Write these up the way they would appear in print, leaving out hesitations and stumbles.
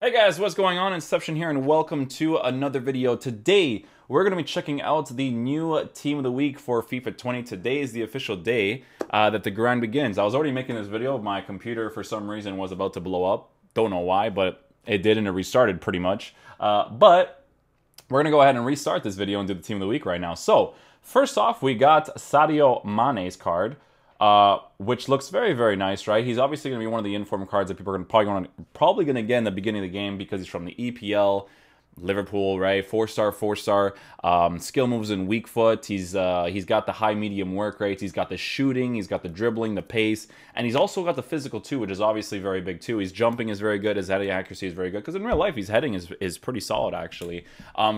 Hey guys, what's going on? Inception here and welcome to another video. Today, we're going to be checking out the new Team of the Week for FIFA 20. Today is the official day that the grind begins. I was already making this video. My computer, for some reason, was about to blow up. Don't know why, but it did and it restarted pretty much. But we're going to go ahead and restart this video and do the Team of the Week right now. So, first off, we got Sadio Mane's card. Which looks very, very nice, right? He's obviously going to be one of the inform cards that people are probably going to get in the beginning of the game because he's from the EPL, Liverpool, right? Four-star. Skill moves in weak foot. He's got the high medium work rates. He's got the shooting. He's got the dribbling, the pace, and he's also got the physical too, which is obviously very big too. His jumping is very good. His heading accuracy is very good because in real life, his heading is pretty solid actually.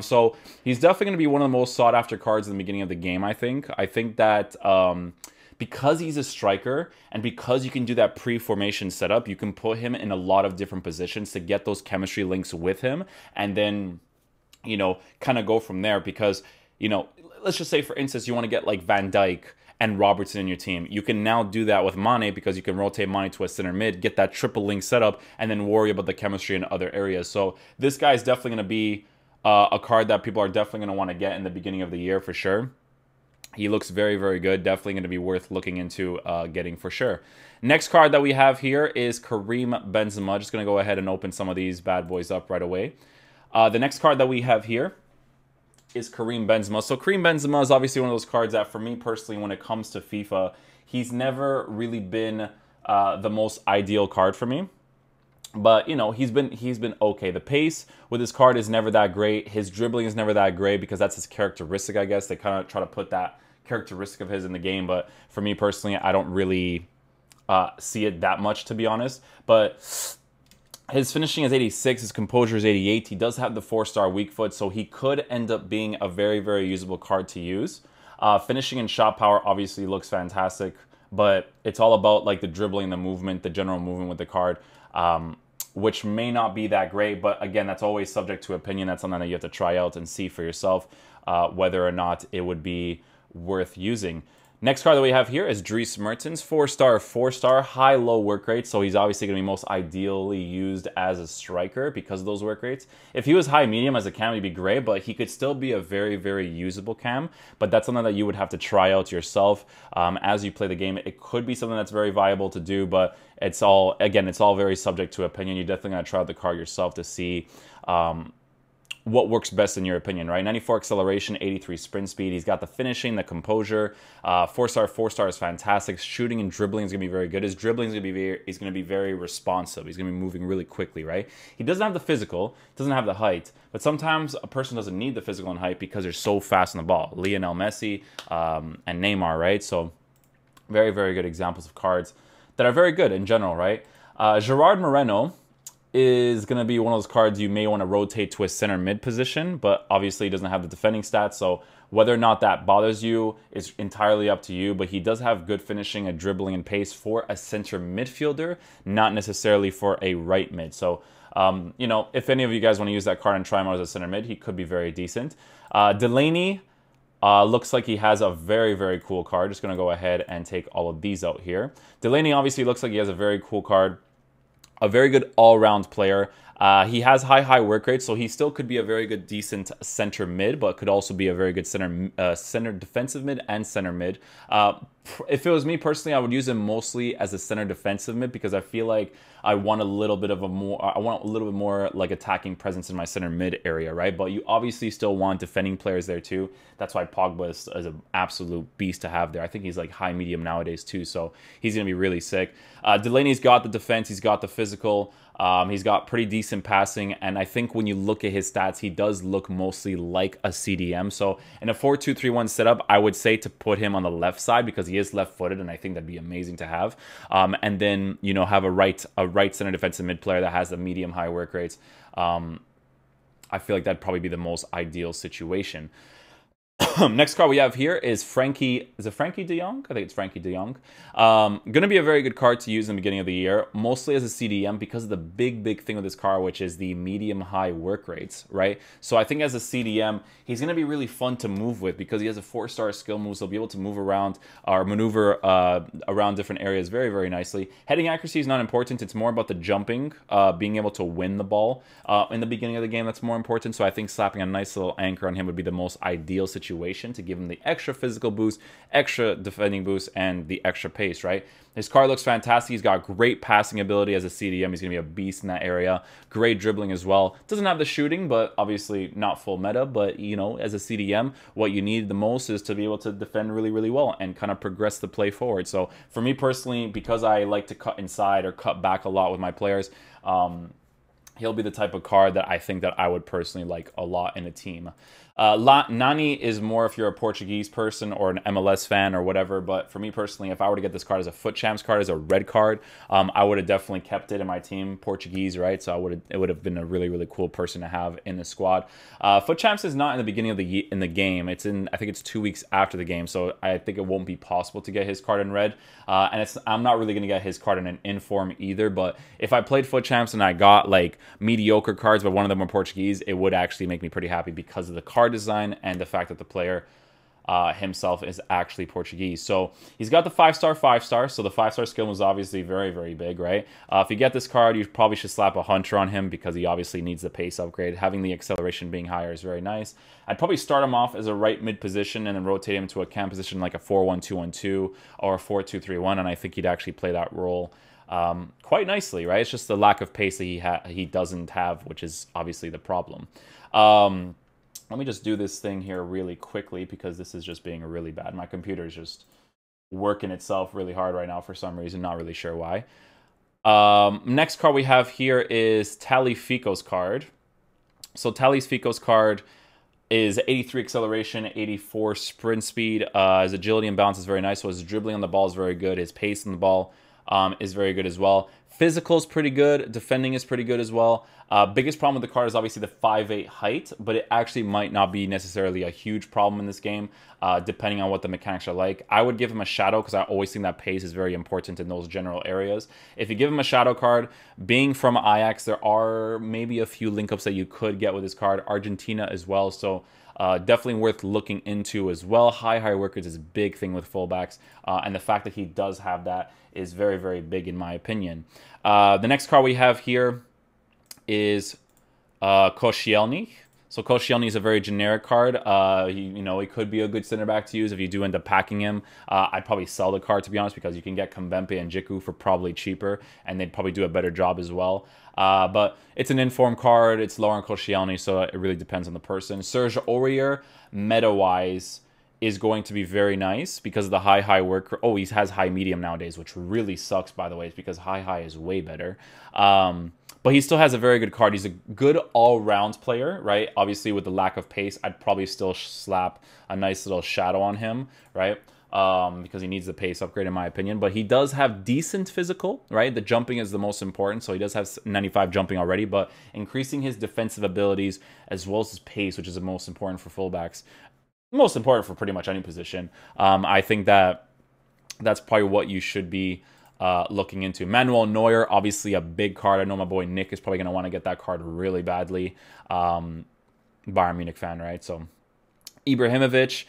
So he's definitely going to be one of the most sought after cards in the beginning of the game. I think that. Because he's a striker and because you can do that pre-formation setup, you can put him in a lot of different positions to get those chemistry links with him and then, kind of go from there because, let's just say, for instance, you want to get like Van Dijk and Robertson in your team. You can now do that with Mane because you can rotate Mane to a center mid, get that triple link setup, and then worry about the chemistry in other areas. So this guy is definitely going to be a card that people are definitely going to want to get in the beginning of the year for sure. He looks very, very good. Definitely going to be worth looking into getting for sure. Next card that we have here is Karim Benzema. Just going to go ahead and open some of these bad boys up right away. The next card that we have here is Karim Benzema. So Karim Benzema is obviously one of those cards that, for me personally, when it comes to FIFA, he's never really been the most ideal card for me. But, he's been okay. The pace with his card is never that great. His dribbling is never that great because that's his characteristic, I guess. They kind of try to put that characteristic of his in the game. But for me personally, I don't really see it that much, to be honest. But his finishing is 86. His composure is 88. He does have the 4-star weak foot, so he could end up being a very, very usable card to use. Finishing and shot power obviously looks fantastic. But it's all about like the dribbling, the movement, the general movement with the card. Which may not be that great, but again, that's always subject to opinion. That's something that you have to try out and see for yourself whether or not it would be worth using. Next card that we have here is Dries Mertens, 4-star, high-low work rate. So he's obviously going to be most ideally used as a striker because of those work rates. If he was high-medium as a cam, he'd be great, but he could still be a very, very usable cam. But that's something that you would have to try out yourself as you play the game. It could be something that's very viable to do, but it's all very subject to opinion. You're definitely going to try out the card yourself to see what works best in your opinion, right? 94 acceleration, 83 sprint speed. He's got the finishing, the composure. 4-star is fantastic. Shooting and dribbling is going to be very good. His dribbling is going to be very responsive. He's going to be moving really quickly, right? He doesn't have the physical, doesn't have the height, but sometimes a person doesn't need the physical and height because they're so fast on the ball. Lionel Messi and Neymar, right? So very, very good examples of cards that are very good in general, right? Gerard Moreno is going to be one of those cards you may want to rotate to a center mid position, but obviously he doesn't have the defending stats, so whether or not that bothers you is entirely up to you, but he does have good finishing, a dribbling, and pace for a center midfielder, not necessarily for a right mid. So, if any of you guys want to use that card and try him out as a center mid, he could be very decent. Delaney looks like he has a very, very cool card. Just going to go ahead and take all of these out here. Delaney obviously looks like he has a very cool card. A very good all-round player. He has high work rate, so he still could be a very good, decent center mid, but could also be a very good center defensive mid and center mid. If it was me personally, I would use him mostly as a center defensive mid because I feel like I want a little bit more like attacking presence in my center mid area, right? But you obviously still want defending players there too. That's why Pogba is an absolute beast to have there. I think he's like high medium nowadays too, so he's gonna be really sick. Delaney's got the defense, he's got the physical. He's got pretty decent passing, and I think when you look at his stats, he does look mostly like a CDM. So in a 4-2-3-1 setup, I would say to put him on the left side because he is left-footed, and I think that'd be amazing to have. And then have a right center defensive mid player that has the medium-high work rates. I feel like that'd probably be the most ideal situation. Next card we have here is Frankie. Is it Frankie de Jong? I think it's Frankie de Jong. Going to be a very good card to use in the beginning of the year, mostly as a CDM because of the big thing with this card, which is the medium-high work rates, right? So I think as a CDM, he's going to be really fun to move with because he has a 4-star skill move, so he'll be able to move around or maneuver around different areas very nicely. Heading accuracy is not important. It's more about the jumping, being able to win the ball in the beginning of the game. That's more important. So I think slapping a nice little anchor on him would be the most ideal situation to give him the extra physical boost, extra defending boost, and the extra pace, right? His card looks fantastic. He's got great passing ability as a CDM. He's going to be a beast in that area. Great dribbling as well. Doesn't have the shooting, but obviously not full meta. But, you know, as a CDM, what you need the most is to be able to defend really well and kind of progress the play forward. So for me personally, because I like to cut inside or cut back a lot with my players, he'll be the type of card that I think that I would personally like a lot in a team. Nani is more if you're a Portuguese person or an MLS fan or whatever, but for me personally, if I were to get this card as a Foot Champs card, as a red card, I would have definitely kept it in my team, Portuguese, right? So it would have been a really cool person to have in the squad. Foot Champs is not in the beginning of the game. It's in, I think it's 2 weeks after the game, so I think it won't be possible to get his card in red. And I'm not really going to get his card in an inform either, but if I played Foot Champs and I got like mediocre cards, but one of them were Portuguese, it would actually make me pretty happy because of the card design and the fact that the player himself is actually Portuguese. So he's got the 5-star, so the 5-star skill was obviously very big, right? If you get this card, you probably should slap a Hunter on him because he obviously needs the pace upgrade. Having the acceleration being higher is very nice. I'd probably start him off as a right mid position and then rotate him to a cam position like a 4-1-2-1-2 or a 4-2-3-1, and I think he'd actually play that role quite nicely, right? It's just the lack of pace that he doesn't have, which is obviously the problem. Let me just do this thing here really quickly because this is just being really bad. My computer is just working itself really hard right now for some reason. Not really sure why. Next card we have here is Tali Fico's card. So Tali's Fico's card is 83 acceleration, 84 sprint speed. His agility and balance is very nice. So his dribbling on the ball is very good. His pace on the ball is very good as well. Physical is pretty good. Defending is pretty good as well. Biggest problem with the card is obviously the 5'8" height, but it actually might not be necessarily a huge problem in this game, depending on what the mechanics are like. I would give him a shadow because I always think that pace is very important in those general areas. If you give him a shadow card, being from Ajax, there are maybe a few link-ups that you could get with this card. Argentina as well, so definitely worth looking into as well. High work rate is a big thing with fullbacks, and the fact that he does have that is very big in my opinion. The next card we have here is Koscielny. So Koscielny is a very generic card. He could be a good center back to use if you do end up packing him. I'd probably sell the card, to be honest, because you can get Kimpembe and Djiku for probably cheaper, and they'd probably do a better job as well. But it's an inform card. It's lower on Koscielny, so it really depends on the person. Serge Aurier, meta-wise, is going to be very nice because of the high work. Oh, he has high medium nowadays, which really sucks, by the way, because high is way better. But he still has a very good card. He's a good all-round player, right? Obviously, with the lack of pace, I'd probably still slap a nice little shadow on him, right? Because he needs the pace upgrade, in my opinion. But he does have decent physical, right? The jumping is the most important, so he does have 95 jumping already, but increasing his defensive abilities as well as his pace, which is the most important for fullbacks, most important for pretty much any position. I think that's probably what you should be looking into. Manuel Neuer, obviously a big card. I know my boy Nick is probably going to want to get that card really badly. Bayern Munich fan, right? So Ibrahimovic,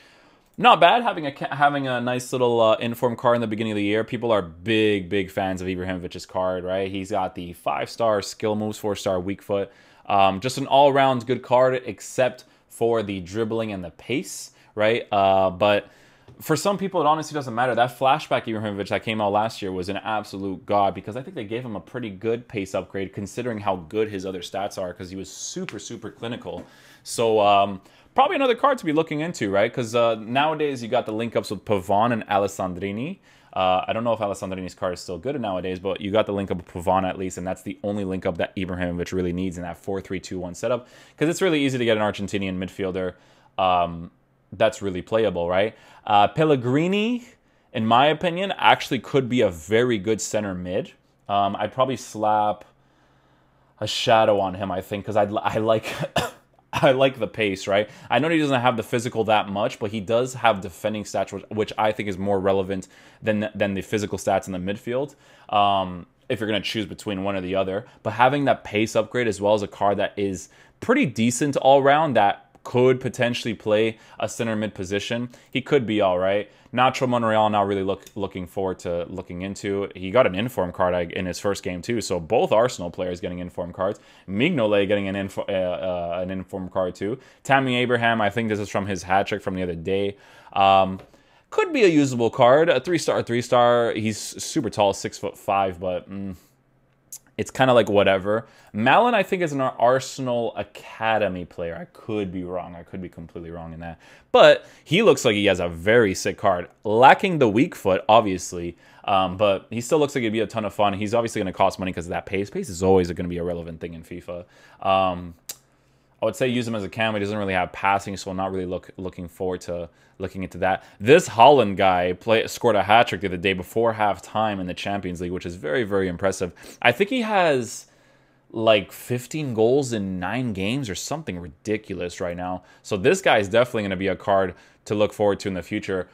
not bad having a nice little inform card in the beginning of the year. People are big fans of Ibrahimovic's card, right? He's got the 5-star skill moves, 4-star weak foot. Just an all-around good card, except for the dribbling and the pace, right? But for some people, it honestly doesn't matter. That flashback Ibrahimovic that came out last year was an absolute god because I think they gave him a pretty good pace upgrade considering how good his other stats are because he was super clinical. So probably another card to be looking into, right? Because nowadays you got the link-ups with Pavon and Alessandrini. I don't know if Alessandrini's card is still good nowadays, but you got the link-up with Pavon at least, and that's the only link-up that Ibrahimovic really needs in that 4-3-2-1 setup because it's really easy to get an Argentinian midfielder that's really playable, right? Pellegrini, in my opinion, actually could be a very good center mid. I'd probably slap a shadow on him, I think, because I like I like the pace, right? I know he doesn't have the physical that much, but he does have defending stats, which I think is more relevant than the physical stats in the midfield. If you're going to choose between one or the other. But having that pace upgrade as well as a card that is pretty decent all around, that could potentially play a center mid position. He could be all right. Nacho Monreal now really looking forward to looking into. He got an inform card in his first game too, so both Arsenal players getting inform cards. Mignolet getting an inform card too. Tammy Abraham, I think this is from his hat trick from the other day. Could be a usable card. A 3-star. He's super tall, 6'5", but it's kind of like whatever. Malin, I think, is an Arsenal Academy player. I could be wrong. I could be completely wrong in that. But he looks like he has a very sick card. Lacking the weak foot, obviously. But he still looks like it'd be a ton of fun. He's obviously going to cost money because of that pace. Pace is always going to be a relevant thing in FIFA. I would say use him as a cam. He doesn't really have passing, so I'm not really looking forward to looking into that. This Holland guy scored a hat-trick the other day before halftime in the Champions League, which is very, very impressive. I think he has like 15 goals in 9 games or something ridiculous right now. So this guy is definitely going to be a card to look forward to in the future.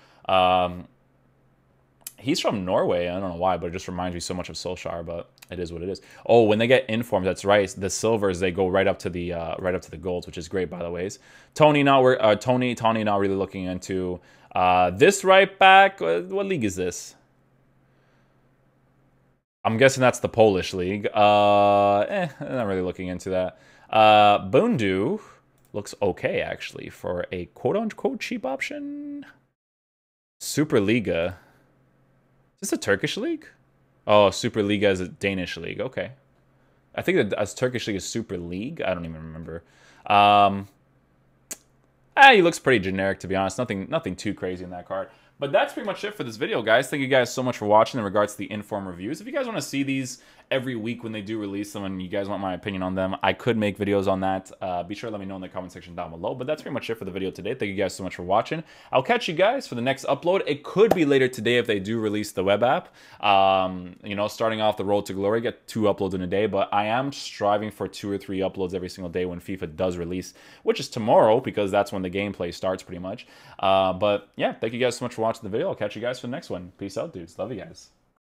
He's from Norway. I don't know why, but it just reminds me so much of Solskjaer, but it is what it is. Oh, when they get informed, that's right. The silvers, they go right up to the golds, which is great, by the way. Tony not really looking into this right back. What league is this? I'm guessing that's the Polish league. Not really looking into that. Bundu looks okay, actually, for a quote-unquote cheap option. Superliga. Is this a Turkish league? Oh, Superliga is a Danish league. Okay. I think that as Turkish league is Super League. I don't even remember. He looks pretty generic, to be honest. Nothing too crazy in that card. But that's pretty much it for this video, guys. Thank you guys so much for watching in regards to the inform reviews. If you guys want to see these every week when they do release them and you guys want my opinion on them, I could make videos on that. Be sure to let me know in the comment section down below. But that's pretty much it for the video today. Thank you guys so much for watching. I'll catch you guys for the next upload. It could be later today if they do release the web app. You know, starting off the road to glory, get 2 uploads in a day. But I am striving for 2 or 3 uploads every single day when FIFA does release, which is tomorrow because that's when the gameplay starts pretty much. But yeah, thank you guys so much for watching the video. I'll catch you guys for the next one. Peace out, dudes. Love you guys.